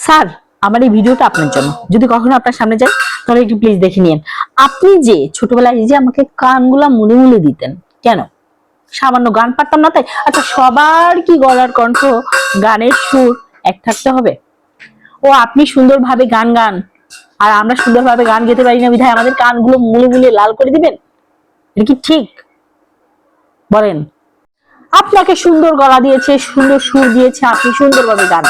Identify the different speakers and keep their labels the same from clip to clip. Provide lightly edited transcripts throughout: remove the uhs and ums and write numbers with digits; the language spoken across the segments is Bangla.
Speaker 1: স্যার, আমার এই ভিডিওটা আপনার জন্য। যদি কখনো আপনার সামনে যাই তাহলে একটু প্লিজ দেখে নিন। আপনি যে ছোটবেলায় এই যে আমাকে গানগুলা মুলে মুলে দিতেন, কেন? সামান্য গান পারতাম না তাই? আচ্ছা, সবার কি গলার কণ্ঠ, গানের সুর এক থাকতে হবে? ও আপনি সুন্দরভাবে গান গান, আর আমরা সুন্দরভাবে গান গেতে পারি না বিধায় আমাদের কানগুলো মুলে মুলে লাল করে দিবেন? এটা কি ঠিক? বলেন। আপনাকে সুন্দর গলা দিয়েছে, সুন্দর সুর দিয়েছে, আপনি সুন্দরভাবে গান।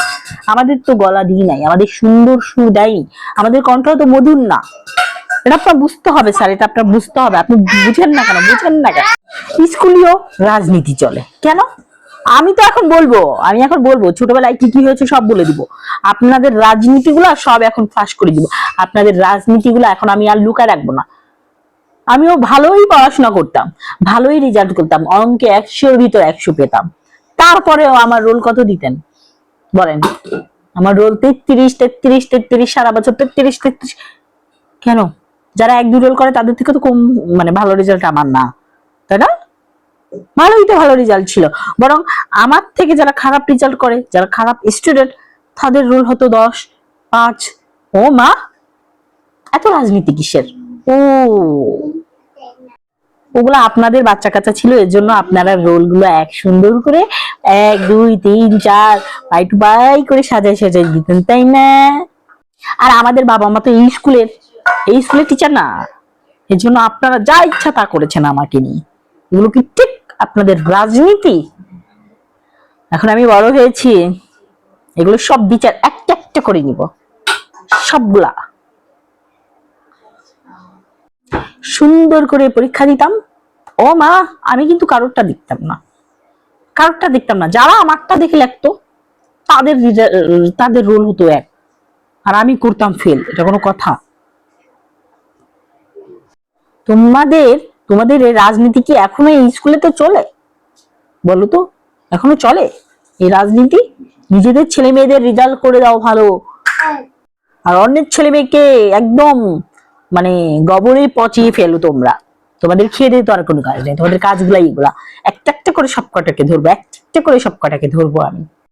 Speaker 1: আমাদের তো গলা দিই নাই, আমাদের সুন্দর সুর দেয়নি, আমাদের কণ্ঠ তো মধুর না। এটা আপনার বুঝতে হবে স্যার, এটা আপনার বুঝতে হবে। আপনি বুঝেন না কেন? বুঝেন না কেন? স্কুলীয় রাজনীতি চলে কেন? আমি এখন বলবো ছোটবেলায় কি কি হয়েছে সব বলে দিব। আপনাদের রাজনীতিগুলো সব এখন ফাঁস করে দিব। আপনাদের রাজনীতিগুলো এখন আমি আর লুকায় রাখবো না। আমিও ভালোই পড়াশোনা করতাম, ভালোই রেজাল্ট করতাম, অঙ্কে 100-র ভিতর 100 পেতাম। তারপরেও আমার রোল কত দিতেন বলেন? আমার রোল 33 সারা বছর 33। কেন? যারা 1-2 রোল করে তাদের থেকে তো কম, মানে ভালো রেজাল্ট আমার না, তাই না? ভালোই তো ভালো রেজাল্ট ছিল। বরং আমার থেকে যারা খারাপ রেজাল্ট করে, যারা খারাপ স্টুডেন্ট, তাদের রোল হতো 10, 5। ও মা, এত রাজনীতি কিসের? ও, ওগুলো আপনাদের বাচ্চা কাচ্চা ছিল, এর জন্য আপনারা রোল গুলো এক সুন্দর করে 1, 2, 3, 4 বাই টু বাই করে সাজাই সাজাই দিতেন, তাই না? আর আমাদের বাবা মা তো এই স্কুলের টিচার না, এর জন্য আপনারা যা ইচ্ছা তা করেছেন আমাকে নিয়ে। এগুলো কি ঠিক আপনাদের রাজনীতি? এখন আমি বড় হয়েছি, এগুলো সব বিচার একটা একটা করে নিব, সবগুলা সুন্দর করে পরীক্ষা দিতাম। ও মা, আমি কিন্তু কারোরটা দেখতাম না। যারা আমারটা দেখে লাগতো তাদের রোল হতো 1, আর আমি করতাম ফেল। এটা কোনো কথা? তোমাদের তোমাদের এই রাজনীতি কি এখনো এই স্কুলে তো চলে? বলো তো, এখনো চলে এই রাজনীতি? নিজেদের ছেলে মেয়েদের রেজাল্ট করে দাও ভালো, আর অন্যের ছেলে মেয়েকে একদম মানে গবরে পচিয়ে ফেলো তোমরা। তোমাদের খেয়ে দিয়ে তো আর কোনো কাজ নেই, তোমাদের কাজগুলাই এগুলা। একটা একটা করে সব কটাকে ধরবো, একটা একটা করে সব কটাকে ধরবো আমি।